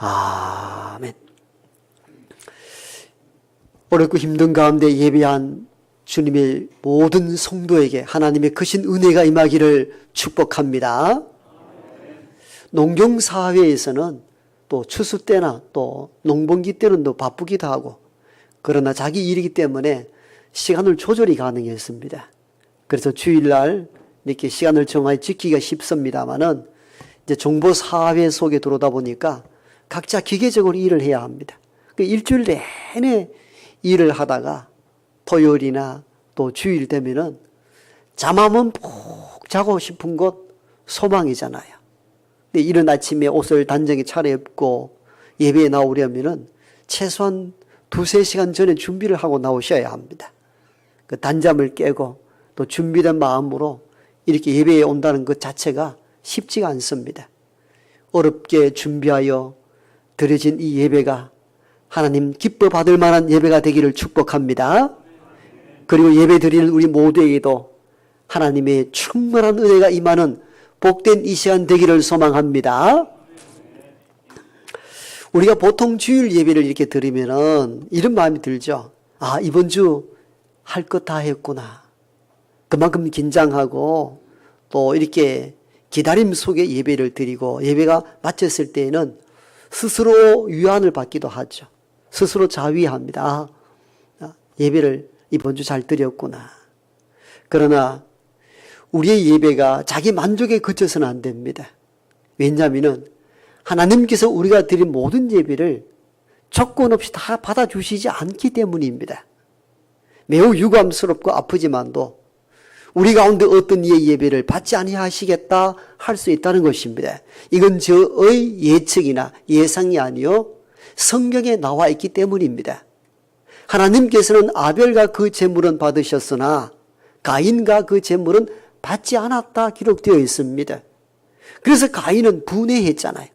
아멘. 어렵고 힘든 가운데 예배한 주님의 모든 성도에게 하나님의 크신 은혜가 임하기를 축복합니다. 농경사회에서는 또 추수 때나 또 농번기 때는 또 바쁘기도 하고, 그러나 자기 일이기 때문에 시간을 조절이 가능했습니다. 그래서 주일날 이렇게 시간을 정하여 지키기가 쉽습니다만은 이제 정보사회 속에 들어오다 보니까 각자 기계적으로 일을 해야 합니다. 그 일주일 내내 일을 하다가 토요일이나 또 주일 되면은 잠하면 푹 자고 싶은 것 소망이잖아요. 근데 이른 아침에 옷을 단정히 차려입고 예배에 나오려면은 최소한 2-3시간 전에 준비를 하고 나오셔야 합니다. 그 단잠을 깨고 또 준비된 마음으로 이렇게 예배에 온다는 것 자체가 쉽지가 않습니다. 어렵게 준비하여 드려진 이 예배가 하나님 기뻐 받을 만한 예배가 되기를 축복합니다. 그리고 예배 드리는 우리 모두에게도 하나님의 충만한 은혜가 임하는 복된 이 시간 되기를 소망합니다. 우리가 보통 주일 예배를 이렇게 드리면은 이런 마음이 들죠. 아, 이번 주 할 것 다 했구나. 그만큼 긴장하고 또 이렇게 기다림 속에 예배를 드리고 예배가 마쳤을 때에는 스스로 위안을 받기도 하죠. 스스로 자위합니다. 예배를 이번 주 잘 드렸구나. 그러나 우리의 예배가 자기 만족에 그쳐서는 안 됩니다. 왜냐하면 하나님께서 우리가 드린 모든 예배를 조건 없이 다 받아주시지 않기 때문입니다. 매우 유감스럽고 아프지만도 우리 가운데 어떤 이의 예배를 받지 아니하시겠다 할 수 있다는 것입니다. 이건 저의 예측이나 예상이 아니요 성경에 나와 있기 때문입니다. 하나님께서는 아벨과 그 제물은 받으셨으나 가인과 그 제물은 받지 않았다 기록되어 있습니다. 그래서 가인은 분해했잖아요.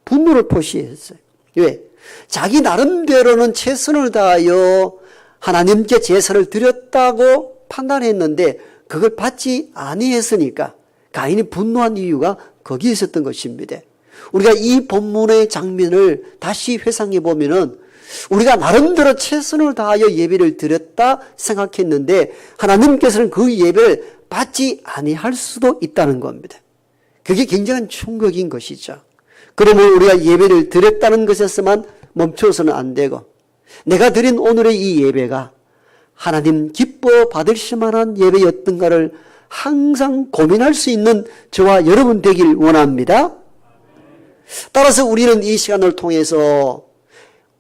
분노를 표시했어요. 왜? 자기 나름대로는 최선을 다하여 하나님께 제사를 드렸다고 판단했는데 그걸 받지 아니했으니까 가인이 분노한 이유가 거기에 있었던 것입니다. 우리가 이 본문의 장면을 다시 회상해 보면은 우리가 나름대로 최선을 다하여 예배를 드렸다 생각했는데 하나님께서는 그 예배를 받지 아니할 수도 있다는 겁니다. 그게 굉장한 충격인 것이죠. 그러면 우리가 예배를 드렸다는 것에서만 멈춰서는 안 되고 내가 드린 오늘의 이 예배가 하나님 기뻐 받으실 만한 예배였던가를 항상 고민할 수 있는 저와 여러분 되길 원합니다. 따라서 우리는 이 시간을 통해서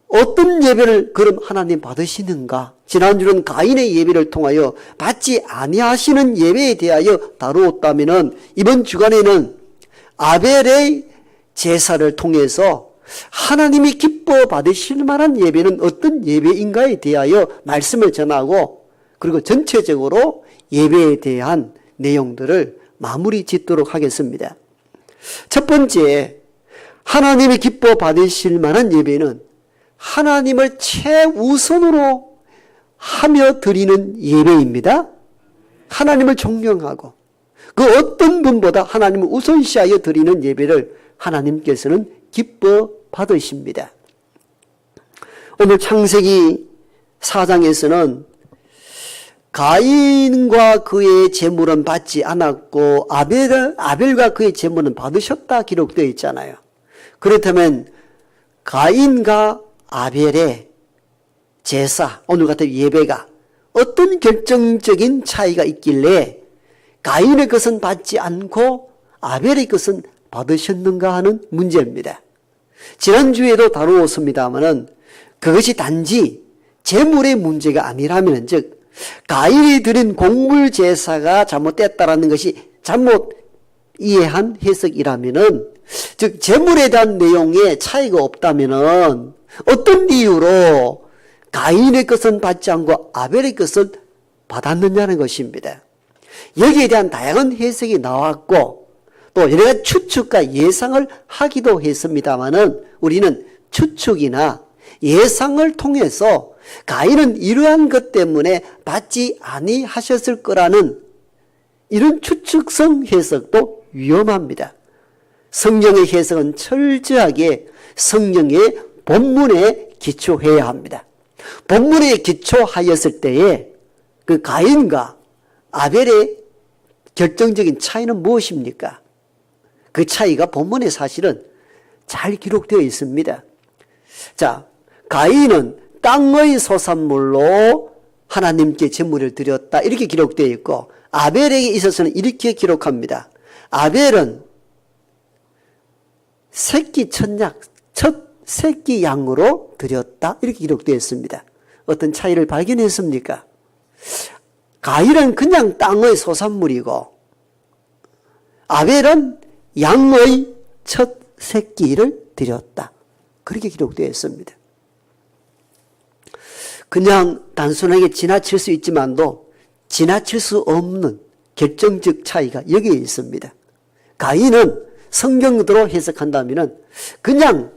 어떤 예배를 그럼 하나님 받으시는가? 지난주는 가인의 예배를 통하여 받지 아니하시는 예배에 대하여 다루었다면 이번 주간에는 아벨의 제사를 통해서 하나님이 기뻐 받으실 만한 예배는 어떤 예배인가에 대하여 말씀을 전하고 그리고 전체적으로 예배에 대한 내용들을 마무리 짓도록 하겠습니다. 첫 번째, 하나님이 기뻐 받으실 만한 예배는 하나님을 최우선으로 하며 드리는 예배입니다. 하나님을 존경하고 그 어떤 분보다 하나님을 우선시하여 드리는 예배를 하나님께서는 기뻐 받으십니다. 오늘 창세기 4장에서는 가인과 그의 제물은 받지 않았고 아벨과 그의 제물은 받으셨다 기록되어 있잖아요. 그렇다면 가인과 아벨의 제사, 오늘 같은 예배가 어떤 결정적인 차이가 있길래 가인의 것은 받지 않고 아벨의 것은 받으셨는가 하는 문제입니다. 지난주에도 다루었습니다마는 그것이 단지 제물의 문제가 아니라면, 즉 가인이 드린 곡물 제사가 잘못됐다라는 것이 잘못 이해한 해석이라면은, 즉 제물에 대한 내용에 차이가 없다면은 어떤 이유로 가인의 것은 받지 않고 아벨의 것을 받았느냐는 것입니다. 여기에 대한 다양한 해석이 나왔고 또 여러 가지 추측과 예상을 하기도 했습니다마는 우리는 추측이나 예상을 통해서 가인은 이러한 것 때문에 받지 아니하셨을 거라는 이런 추측성 해석도 위험합니다. 성경의 해석은 철저하게 성경의 본문에 기초해야 합니다. 본문에 기초하였을 때에 그 가인과 아벨의 결정적인 차이는 무엇입니까? 그 차이가 본문에 사실은 잘 기록되어 있습니다. 자, 가인은 땅의 소산물로 하나님께 제물을 드렸다 이렇게 기록되어 있고, 아벨에게 있어서는 이렇게 기록합니다. 아벨은 새끼 첫약, 첫 새끼 양으로 드렸다 이렇게 기록되어 있습니다. 어떤 차이를 발견했습니까? 가인은 그냥 땅의 소산물이고 아벨은 양의 첫 새끼를 드렸다 그렇게 기록되어 있습니다. 그냥 단순하게 지나칠 수 있지만도 지나칠 수 없는 결정적 차이가 여기에 있습니다. 가인은 성경대로 해석한다면 그냥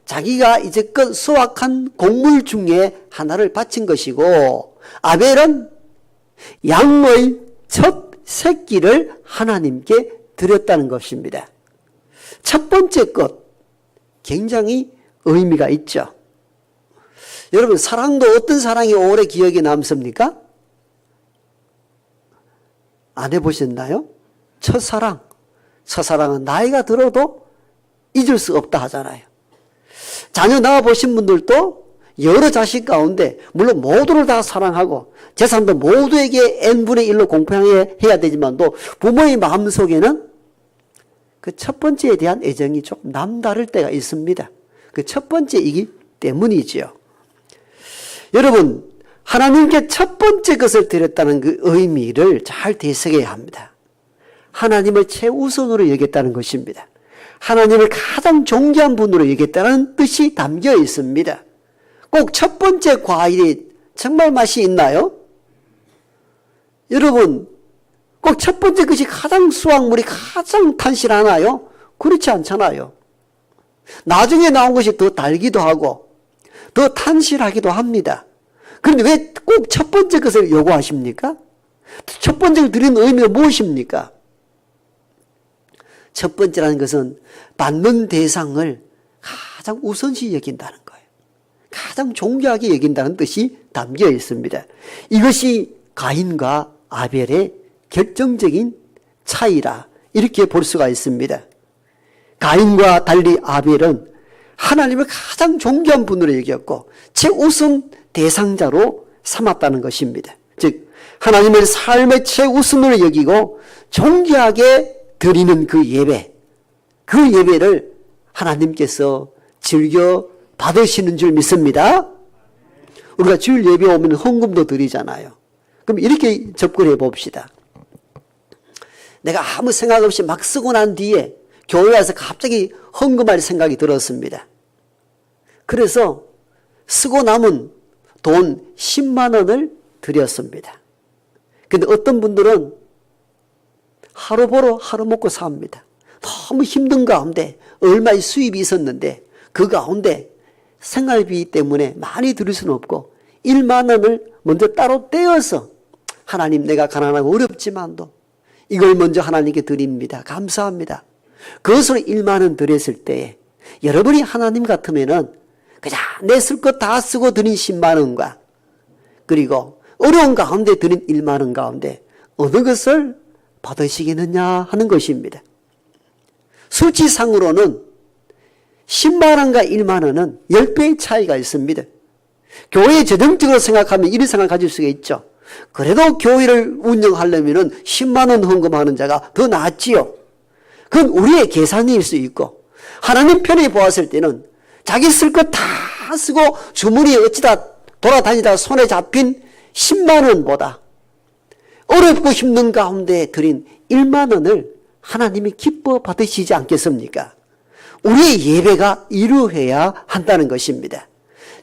자기가 이제껏 수확한 곡물 중에 하나를 바친 것이고, 아벨은 양의 첫 새끼를 하나님께 드렸다는 것입니다. 첫 번째 것 굉장히 의미가 있죠. 여러분, 사랑도 어떤 사랑이 오래 기억에 남습니까? 안 해보셨나요? 첫사랑. 첫사랑은 나이가 들어도 잊을 수 없다 하잖아요. 자녀 낳아보신 분들도 여러 자식 가운데 물론 모두를 다 사랑하고 재산도 모두에게 n분의 1로 공평해야 되지만도 부모의 마음속에는 그 첫 번째에 대한 애정이 조금 남다를 때가 있습니다. 그 첫 번째이기 때문이지요. 여러분, 하나님께 첫 번째 것을 드렸다는 그 의미를 잘 되새겨야 합니다. 하나님을 최우선으로 여겼다는 것입니다. 하나님을 가장 존귀한 분으로 여겼다는 뜻이 담겨 있습니다. 꼭 첫 번째 과일이 정말 맛이 있나요? 여러분, 꼭 첫 번째 것이 가장 수확물이 가장 탄실하나요? 그렇지 않잖아요. 나중에 나온 것이 더 달기도 하고 더 탄실하기도 합니다. 그런데 왜 꼭 첫 번째 것을 요구하십니까? 첫 번째를 드리는 의미가 무엇입니까? 첫 번째라는 것은 받는 대상을 가장 우선시 여긴다는 거예요. 가장 존귀하게 여긴다는 뜻이 담겨 있습니다. 이것이 가인과 아벨의 결정적인 차이라 이렇게 볼 수가 있습니다. 가인과 달리 아벨은 하나님을 가장 존귀한 분으로 여겼고 최우선 대상자로 삼았다는 것입니다. 즉 하나님의 삶의 최우선으로 여기고 존귀하게 드리는 그 예배, 그 예배를 하나님께서 즐겨 받으시는 줄 믿습니다. 우리가 주일 예배 오면 헌금도 드리잖아요. 그럼 이렇게 접근해 봅시다. 내가 아무 생각 없이 막 쓰고 난 뒤에 교회 와서 갑자기 헌금할 생각이 들었습니다. 그래서 쓰고 남은 돈 10만 원을 드렸습니다. 근데 어떤 분들은 하루 벌어 하루 먹고 삽니다. 너무 힘든 가운데 얼마의 수입이 있었는데 그 가운데 생활비 때문에 많이 드릴 수는 없고 1만 원을 먼저 따로 떼어서 하나님, 내가 가난하고 어렵지만도 이걸 먼저 하나님께 드립니다. 감사합니다. 그것으로 1만 원 드렸을 때에 여러분이 하나님 같으면은 그냥 내 쓸 것 다 쓰고 드린 10만 원과 그리고 어려운 가운데 드린 1만 원 가운데 어느 것을 받으시겠느냐 하는 것입니다. 수치상으로는 10만 원과 1만 원은 10배의 차이가 있습니다. 교회 재정적으로 생각하면 이런 생각을 가질 수가 있죠. 그래도 교회를 운영하려면 10만 원 헌금하는 자가 더 낫지요. 그건 우리의 계산일 수 있고, 하나님 편에 보았을 때는 자기 쓸 것 다 쓰고 주머니에 어찌다 돌아다니다 손에 잡힌 10만 원보다 어렵고 힘든 가운데 드린 1만 원을 하나님이 기뻐 받으시지 않겠습니까? 우리의 예배가 이루어야 한다는 것입니다.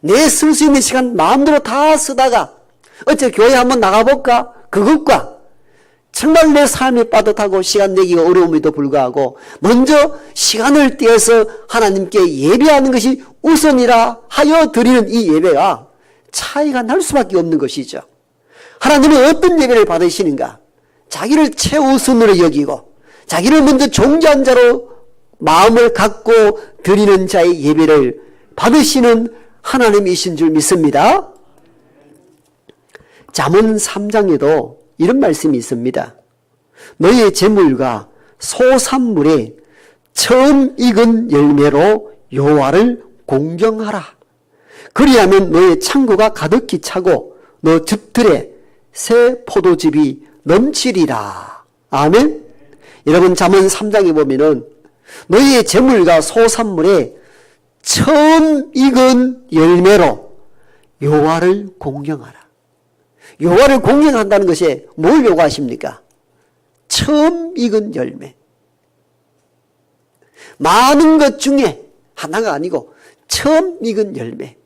내 쓸 수 있는 시간 마음대로 다 쓰다가 어째 교회 한번 나가볼까? 그것과 정말 내 삶이 빠듯하고 시간 내기가 어려움에도 불구하고 먼저 시간을 떼어서 하나님께 예배하는 것이 우선이라 하여 드리는 이 예배가 차이가 날 수밖에 없는 것이죠. 하나님은 어떤 예배를 받으시는가? 자기를 최우선으로 여기고 자기를 먼저 존귀한 자로 마음을 갖고 드리는 자의 예배를 받으시는 하나님이신 줄 믿습니다. 잠언 3장에도 이런 말씀이 있습니다. 너희의 재물과 소산물에 처음 익은 열매로 여호와를 공경하라. 그리하면 너의 창고가 가득히 차고 너 즙들에 새 포도즙이 넘치리라. 아멘. 여러분, 잠언 3장에 보면은 너희의 재물과 소산물에 처음 익은 열매로 여호와를 공경하라. 여호와를 공경한다는 것이 뭘 요구하십니까? 처음 익은 열매. 많은 것 중에 하나가 아니고 처음 익은 열매.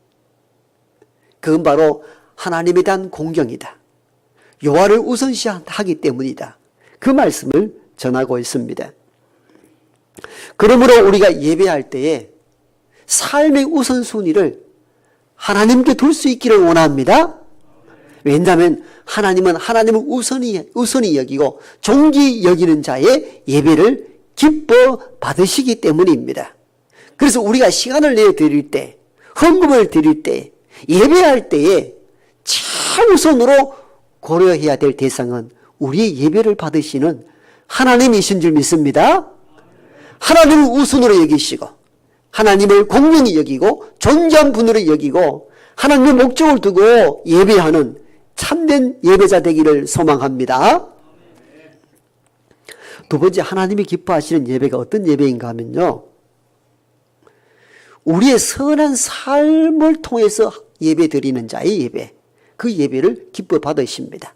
그건 바로 하나님에 대한 공경이다. 여호와를 우선시하기 때문이다. 그 말씀을 전하고 있습니다. 그러므로 우리가 예배할 때에 삶의 우선순위를 하나님께 둘 수 있기를 원합니다. 왜냐하면 하나님은 하나님을 우선히 여기고 존귀 여기는 자의 예배를 기뻐 받으시기 때문입니다. 그래서 우리가 시간을 내어 드릴 때, 헌금을 드릴 때, 예배할 때에 최우선으로 고려해야 될 대상은 우리의 예배를 받으시는 하나님이신 줄 믿습니다. 하나님을 우선으로 여기시고 하나님을 공명히 여기고 존귀한 분으로 여기고 하나님의 목적을 두고 예배하는 참된 예배자 되기를 소망합니다. 두 번째, 하나님이 기뻐하시는 예배가 어떤 예배인가 하면요, 우리의 선한 삶을 통해서 예배 드리는 자의 예배, 그 예배를 기뻐 받으십니다.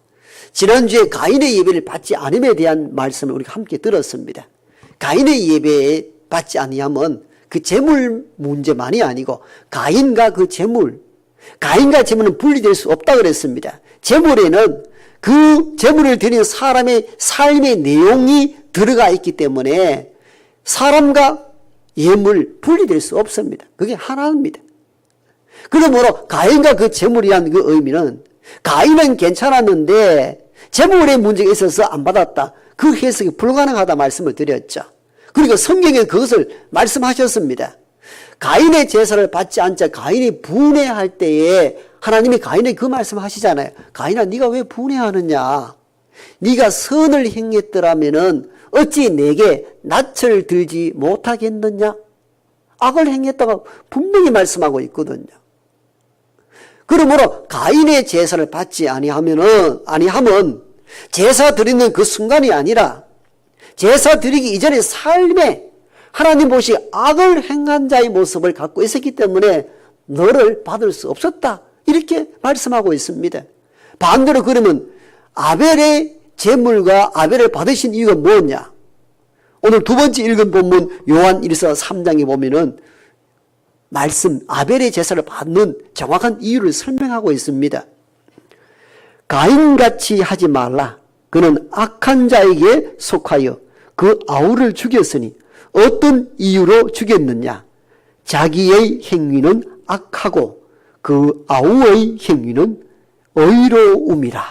지난주에 가인의 예배를 받지 않음에 대한 말씀을 우리가 함께 들었습니다. 가인의 예배에 받지 아니하면 그 재물 문제만이 아니고 가인과 그 재물, 가인과 재물은 분리될 수 없다 그랬습니다. 재물에는 그 재물을 드리는 사람의 삶의 내용이 들어가 있기 때문에 사람과 예물 분리될 수 없습니다. 그게 하나입니다. 그러므로 가인과 그 재물이라는 그 의미는 가인은 괜찮았는데 재물의 문제가 있어서 안 받았다. 그 해석이 불가능하다 말씀을 드렸죠. 그리고 성경에 그것을 말씀하셨습니다. 가인의 제사를 받지 않자 가인이 분해할 때에 하나님이 가인에게 그 말씀하시잖아요. 가인아, 네가 왜 분해하느냐? 네가 선을 행했더라면은 어찌 내게 낯을 들지 못하겠느냐? 악을 행했다고 분명히 말씀하고 있거든요. 그러므로 가인의 제사를 받지 아니하면 제사 드리는 그 순간이 아니라 제사 드리기 이전의 삶에 하나님 보시 악을 행한 자의 모습을 갖고 있었기 때문에 너를 받을 수 없었다. 이렇게 말씀하고 있습니다. 반대로 그러면 아벨의 제물과 아벨을 받으신 이유가 뭐냐? 오늘 두 번째 읽은 본문 요한 1서 3장에 보면은 말씀 아벨의 제사를 받는 정확한 이유를 설명하고 있습니다. 가인같이 하지 말라. 그는 악한 자에게 속하여 그 아우를 죽였으니 어떤 이유로 죽였느냐? 자기의 행위는 악하고 그 아우의 행위는 의로움이라.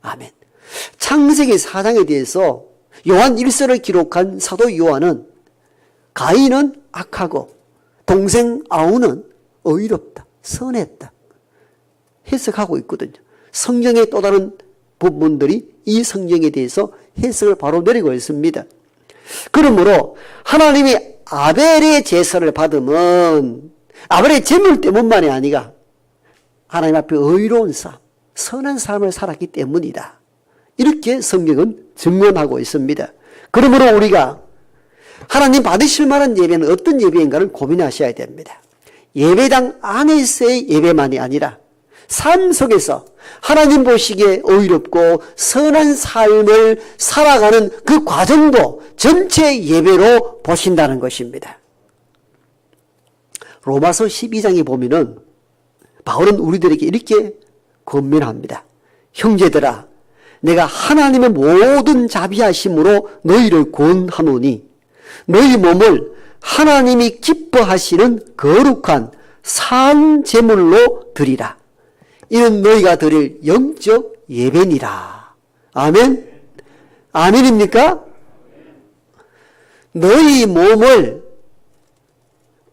아멘. 창세기 4장에 대해서 요한 1서를 기록한 사도 요한은 가인은 악하고 동생 아우는 의롭다, 선했다 해석하고 있거든요. 성경의 또 다른 부분들이 이 성경에 대해서 해석을 바로 내리고 있습니다. 그러므로 하나님이 아벨의 제사를 받으면 아벨의 제물 때문만이 아니라 하나님 앞에 의로운 삶, 선한 삶을 살았기 때문이다. 이렇게 성경은 증언하고 있습니다. 그러므로 우리가 하나님 받으실 만한 예배는 어떤 예배인가를 고민하셔야 됩니다. 예배당 안에서의 예배만이 아니라 삶 속에서 하나님 보시기에 의롭고 선한 삶을 살아가는 그 과정도 전체 예배로 보신다는 것입니다. 로마서 12장에 보면은 바울은 우리들에게 이렇게 권면합니다. 형제들아, 내가 하나님의 모든 자비하심으로 너희를 권하노니 너희 몸을 하나님이 기뻐하시는 거룩한 산 제물로 드리라. 이는 너희가 드릴 영적 예배니라. 아멘. 아멘입니까? 너희 몸을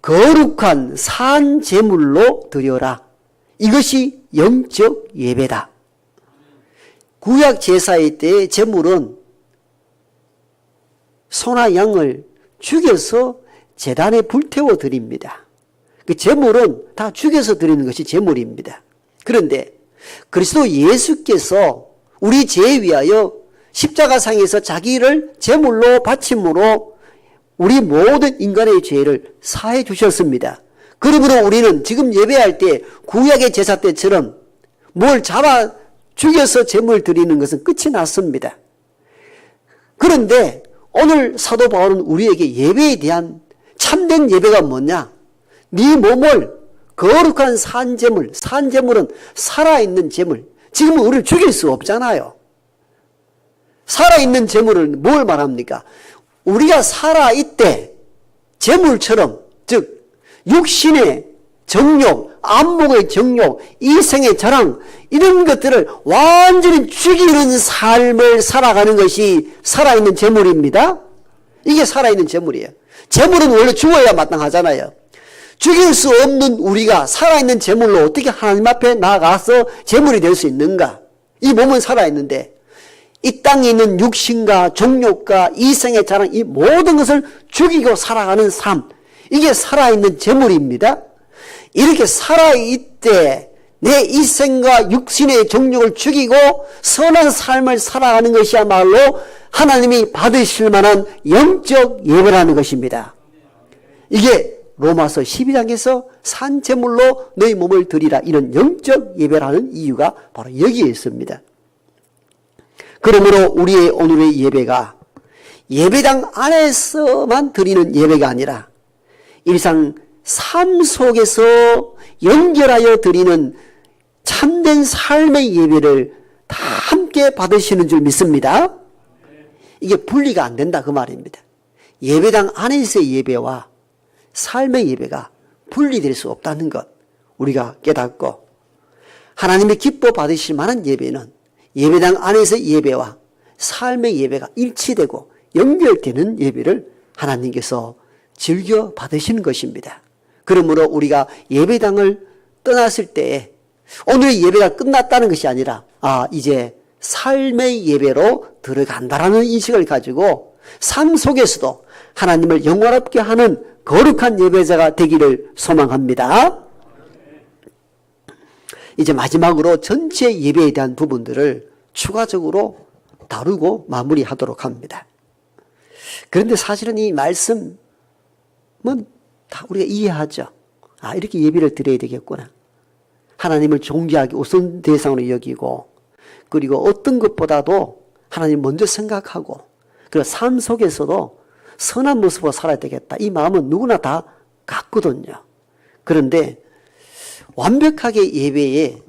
거룩한 산 제물로 드려라. 이것이 영적 예배다. 구약 제사의 때 제물은 소나 양을 죽여서 제단에 불태워 드립니다. 그 제물은 다 죽여서 드리는 것이 제물입니다. 그런데 그리스도 예수께서 우리 죄에 위하여 십자가상에서 자기를 제물로 바침으로 우리 모든 인간의 죄를 사해 주셨습니다. 그러므로 우리는 지금 예배할 때 구약의 제사 때처럼 뭘 잡아 죽여서 제물 드리는 것은 끝이 났습니다. 그런데 오늘 사도 바울은 우리에게 예배에 대한 참된 예배가 뭐냐? 네 몸을 거룩한 산제물, 산제물은 살아있는 제물. 지금은 우리를 죽일 수 없잖아요. 살아있는 제물을 뭘 말합니까? 우리가 살아있대 제물처럼, 즉 육신의 정욕, 안목의 정욕, 이생의 자랑, 이런 것들을 완전히 죽이는 삶을 살아가는 것이 살아있는 제물입니다. 이게 살아있는 제물이에요. 제물은 원래 죽어야 마땅하잖아요. 죽일 수 없는 우리가 살아있는 제물로 어떻게 하나님 앞에 나아가서 제물이 될 수 있는가? 이 몸은 살아있는데 이 땅에 있는 육신과 정욕과 이생의 자랑, 이 모든 것을 죽이고 살아가는 삶, 이게 살아있는 제물입니다. 이렇게 살아있대 내 이생과 육신의 정욕을 죽이고 선한 삶을 살아가는 것이야말로 하나님이 받으실 만한 영적 예배라는 것입니다. 이게 로마서 12장에서 산제물로 너희 몸을 드리라, 이런 영적 예배라는 이유가 바로 여기에 있습니다. 그러므로 우리의 오늘의 예배가 예배당 안에서만 드리는 예배가 아니라 일상 삶 속에서 연결하여 드리는 참된 삶의 예배를 다 함께 받으시는 줄 믿습니다. 이게 분리가 안 된다 그 말입니다. 예배당 안에서의 예배와 삶의 예배가 분리될 수 없다는 것 우리가 깨닫고, 하나님이 기뻐 받으실 만한 예배는 예배당 안에서의 예배와 삶의 예배가 일치되고 연결되는 예배를 하나님께서 즐겨 받으시는 것입니다. 그러므로 우리가 예배당을 떠났을 때에 오늘의 예배가 끝났다는 것이 아니라 이제 삶의 예배로 들어간다라는 인식을 가지고 삶 속에서도 하나님을 영화롭게 하는 거룩한 예배자가 되기를 소망합니다. 이제 마지막으로 전체 예배에 대한 부분들을 추가적으로 다루고 마무리하도록 합니다. 그런데 사실은 이 말씀은 다 우리가 이해하죠. 이렇게 예배를 드려야 되겠구나. 하나님을 존귀하게 우선 대상으로 여기고, 그리고 어떤 것보다도 하나님 먼저 생각하고, 그리고 삶 속에서도 선한 모습으로 살아야 되겠다. 이 마음은 누구나 다 갖거든요. 그런데 완벽하게 예배에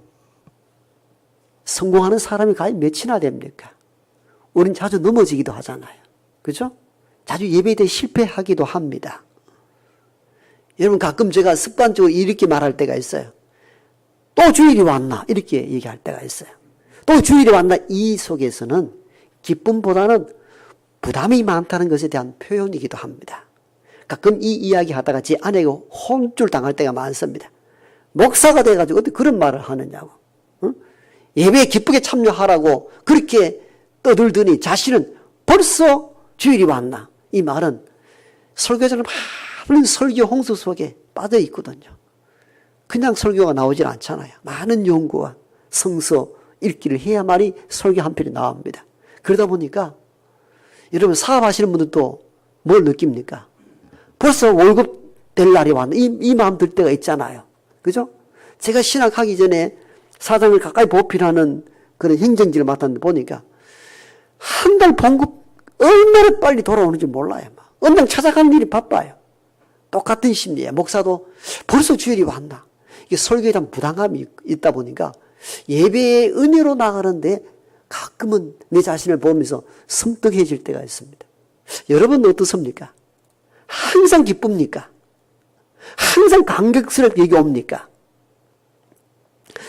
성공하는 사람이 과연 몇이나 됩니까? 우린 자주 넘어지기도 하잖아요. 그죠? 자주 예배에 대해 실패하기도 합니다. 여러분, 가끔 제가 습관적으로 이렇게 말할 때가 있어요. 또 주일이 왔나? 이렇게 얘기할 때가 있어요. 또 주일이 왔나? 이 속에서는 기쁨보다는 부담이 많다는 것에 대한 표현이기도 합니다. 가끔 이 이야기 하다가 제 아내가 혼쭐 당할 때가 많습니다. 목사가 돼가지고 어떻게 그런 말을 하느냐고. 응? 예배에 기쁘게 참여하라고 그렇게 떠들더니 자신은 벌써 주일이 왔나? 이 말은 설교자는 많은 설교 홍수 속에 빠져 있거든요. 그냥 설교가 나오질 않잖아요. 많은 연구와 성서 읽기를 해야만이 설교 한 편이 나옵니다. 그러다 보니까 여러분, 사업하시는 분들도 뭘 느낍니까? 벌써 월급 될 날이 왔나? 이 마음 들 때가 있잖아요. 그죠? 제가 신학하기 전에 사장을 가까이 보필하는 그런 행정직을 맡았는데 보니까 한 달 봉급 얼마나 빨리 돌아오는지 몰라요. 은행 찾아가는 일이 바빠요. 똑같은 심리예요. 목사도 벌써 주일이 왔나? 이게 설교에 대한 부담감이 있다 보니까 예배의 은혜로 나가는데 가끔은 내 자신을 보면서 섬뜩해질 때가 있습니다. 여러분은 어떻습니까? 항상 기쁩니까? 항상 감격스럽게 얘기 옵니까?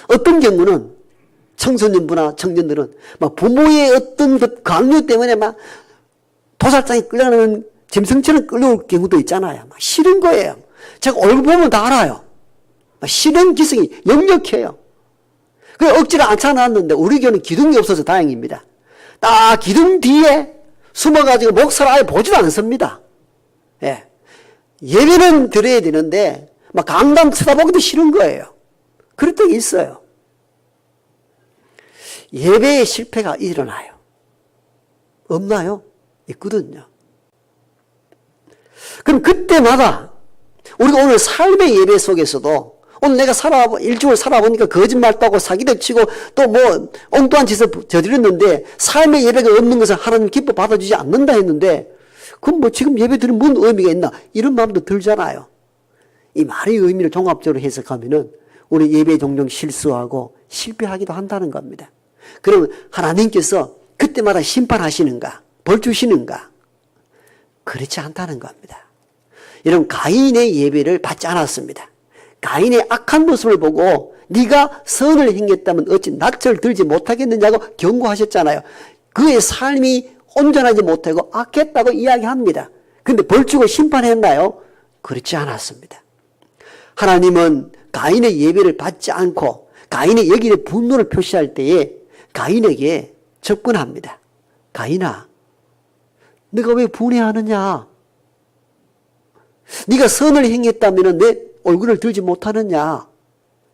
어떤 경우는 청소년부나 청년들은 막 부모의 어떤 그 강요 때문에 막 도살장에 끌려가는 짐승처럼 끌려올 경우도 있잖아요. 막 싫은 거예요. 제가 얼굴 보면 다 알아요. 막 싫은 기승이 역력해요. 그래 억지로 앉혀놨는데 우리 교회는 기둥이 없어서 다행입니다. 딱 기둥 뒤에 숨어가지고 목사를 아예 보지도 않습니다. 예. 예배는 드려야 되는데 막 강단 쳐다보기도 싫은 거예요. 그럴 때가 있어요. 예배의 실패가 일어나요. 없나요? 있거든요. 그럼 그때마다 우리가 오늘 삶의 예배 속에서도 오늘 내가 일주일 살아보니까 거짓말도 하고 사기도 치고 또 뭐 엉뚱한 짓을 저질렀는데 삶의 예배가 없는 것을 하나님 기뻐 받아주지 않는다 했는데 그럼 뭐 지금 예배 드리면 뭔 의미가 있나 이런 마음도 들잖아요. 이 말의 의미를 종합적으로 해석하면은 우리 예배에 종종 실수하고 실패하기도 한다는 겁니다. 그러면 하나님께서 그때마다 심판하시는가 벌 주시는가 그렇지 않다는 겁니다. 여러분 가인의 예배를 받지 않았습니다. 가인의 악한 모습을 보고 네가 선을 행했다면 어찌 낯을 들지 못하겠느냐고 경고하셨잖아요. 그의 삶이 온전하지 못하고 악했다고 이야기합니다. 그런데 벌 주고 심판했나요? 그렇지 않았습니다. 하나님은 가인의 예배를 받지 않고 가인의 여기에 분노를 표시할 때에 가인에게 접근합니다. 가인아, 네가 왜 분해하느냐? 네가 선을 행했다면 내 얼굴을 들지 못하느냐?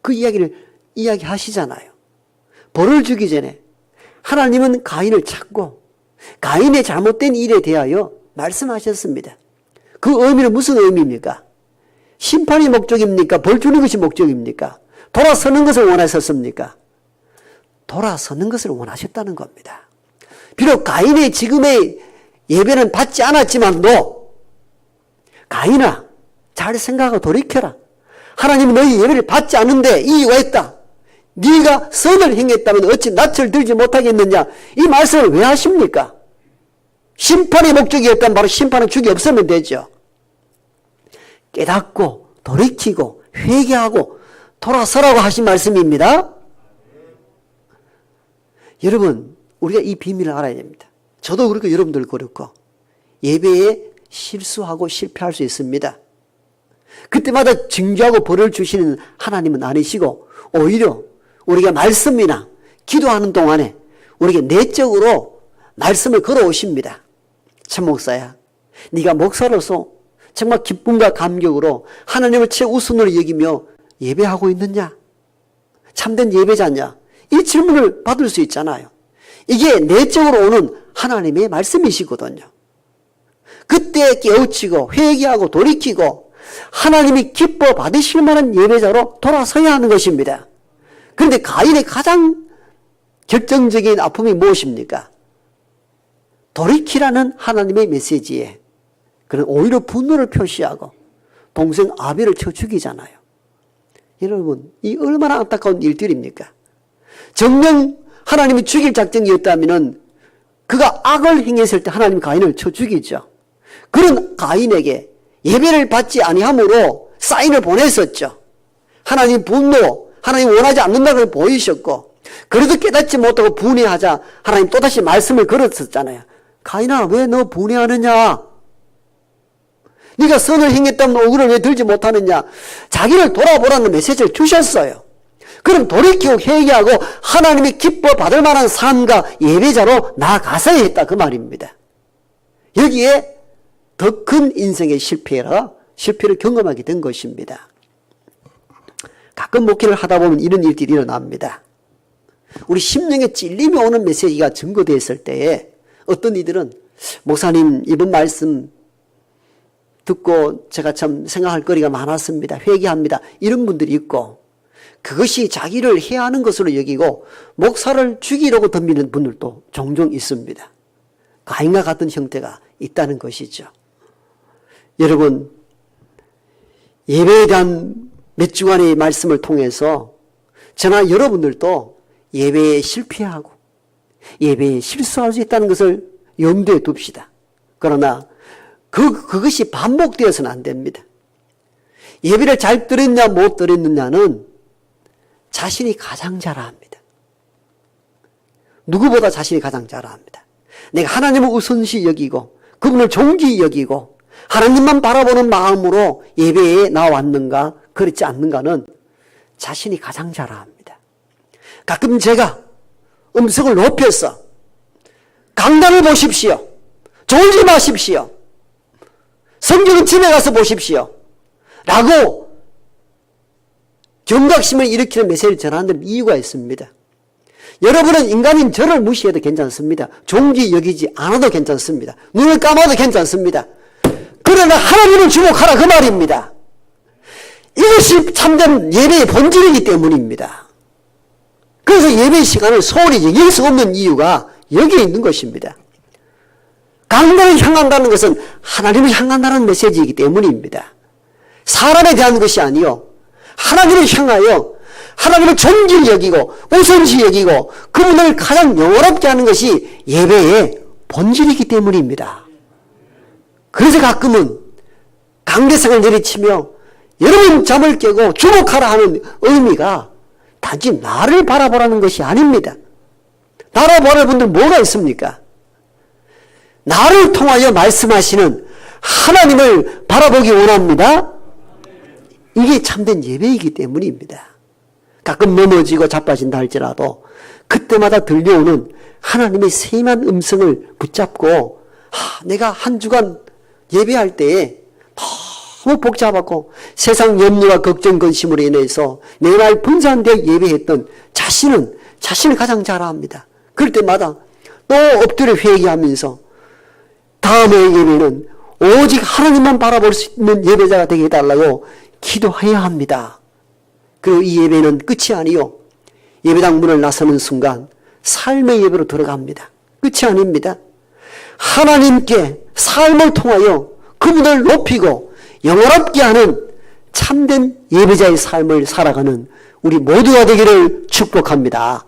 그 이야기를 이야기하시잖아요. 벌을 주기 전에 하나님은 가인을 찾고 가인의 잘못된 일에 대하여 말씀하셨습니다. 그 의미는 무슨 의미입니까? 심판이 목적입니까? 벌 주는 것이 목적입니까? 돌아서는 것을 원하셨습니까? 돌아서는 것을 원하셨다는 겁니다. 비록 가인의 지금의 예배는 받지 않았지만도 가인아 잘 생각하고 돌이켜라. 하나님은 너희 예배를 받지 않는데 이유가 있다. 네가 선을 행했다면 어찌 낯을 들지 못하겠느냐. 이 말씀을 왜 하십니까? 심판의 목적이었다면 바로 심판은 죽이 없으면 되죠. 깨닫고 돌이키고 회개하고 돌아서라고 하신 말씀입니다. 여러분 우리가 이 비밀을 알아야 됩니다. 저도 그렇고 여러분들 그렇고 예배에 실수하고 실패할 수 있습니다. 그때마다 징조하고 벌을 주시는 하나님은 아니시고 오히려 우리가 말씀이나 기도하는 동안에 우리에게 내적으로 말씀을 걸어오십니다. 참 목사야, 네가 목사로서 정말 기쁨과 감격으로 하나님을 최우선으로 여기며 예배하고 있느냐? 참된 예배자냐? 이 질문을 받을 수 있잖아요. 이게 내적으로 오는 하나님의 말씀이시거든요. 그때 깨우치고 회개하고 돌이키고 하나님이 기뻐 받으실 만한 예배자로 돌아서야 하는 것입니다. 그런데 가인의 가장 결정적인 아픔이 무엇입니까? 돌이키라는 하나님의 메시지에 그는 오히려 분노를 표시하고 동생 아벨을 쳐 죽이잖아요. 여러분 이 얼마나 안타까운 일들입니까? 정녕 하나님이 죽일 작정이었다면 그가 악을 행했을 때 하나님이 가인을 쳐 죽이죠. 그런 가인에게 예배를 받지 아니함으로 사인을 보냈었죠. 하나님 분노, 하나님 원하지 않는다는 걸 보이셨고 그래도 깨닫지 못하고 분해하자 하나님 또다시 말씀을 걸었었잖아요. 가인아 왜 너 분해하느냐? 네가 선을 행했다면 억울을 왜 들지 못하느냐? 자기를 돌아보라는 메시지를 주셨어요. 그럼 돌이키고 회개하고 하나님이 기뻐 받을 만한 삶과 예배자로 나아가서야 했다 그 말입니다. 여기에 더 큰 인생의 실패를 경험하게 된 것입니다. 가끔 목회를 하다 보면 이런 일들이 일어납니다. 우리 심령에 찔림이 오는 메시지가 증거되었을 때에 어떤 이들은 목사님 이번 말씀 듣고 제가 참 생각할 거리가 많았습니다. 회개합니다. 이런 분들이 있고 그것이 자기를 해하는 것으로 여기고 목사를 죽이려고 덤비는 분들도 종종 있습니다. 가인과 같은 형태가 있다는 것이죠. 여러분 예배에 대한 몇 주간의 말씀을 통해서 저나 여러분들도 예배에 실패하고 예배에 실수할 수 있다는 것을 염두에 둡시다. 그러나 그것이 반복되어서는 안 됩니다. 예배를 잘 드렸냐 못 드렸느냐는 자신이 가장 잘 압니다. 누구보다 자신이 가장 잘 압니다. 내가 하나님을 우선시 여기고 그분을 존귀히 여기고 하나님만 바라보는 마음으로 예배에 나왔는가 그렇지 않는가는 자신이 가장 잘 압니다. 가끔 제가 음성을 높여서 강단을 보십시오. 졸지 마십시오. 성경은 집에 가서 보십시오. 라고 경각심을 일으키는 메시지를 전하는 이유가 있습니다. 여러분은 인간인 저를 무시해도 괜찮습니다. 존귀 여기지 않아도 괜찮습니다. 눈을 감아도 괜찮습니다. 그러나 하나님을 주목하라 그 말입니다. 이것이 참된 예배의 본질이기 때문입니다. 그래서 예배 시간을 소홀히 여길 수 없는 이유가 여기에 있는 것입니다. 강단을 향한다는 것은 하나님을 향한다는 메시지이기 때문입니다. 사람에 대한 것이 아니요 하나님을 향하여 하나님을 존귀히 여기고 우선시 여기고 그분을 가장 영원롭게 하는 것이 예배의 본질이기 때문입니다. 그래서 가끔은 강대상을 내리치며 여러분 잠을 깨고 주목하라 하는 의미가 단지 나를 바라보라는 것이 아닙니다. 나를 바라볼 분들 뭐가 있습니까? 나를 통하여 말씀하시는 하나님을 바라보기 원합니다. 이게 참된 예배이기 때문입니다. 가끔 넘어지고 자빠진다 할지라도 그때마다 들려오는 하나님의 세밀한 음성을 붙잡고 내가 한 주간 예배할 때에 너무 복잡하고 세상 염려와 걱정 근심으로 인해서 내날 분산되어 예배했던 자신을 가장 잘 압니다. 그럴 때마다 또 엎드려 회개하면서 다음의 예배는 오직 하나님만 바라볼 수 있는 예배자가 되게 해달라고 기도해야 합니다. 그리고 이 예배는 끝이 아니요 예배당 문을 나서는 순간 삶의 예배로 들어갑니다. 끝이 아닙니다. 하나님께 삶을 통하여 그분을 높이고 영원롭게 하는 참된 예배자의 삶을 살아가는 우리 모두가 되기를 축복합니다.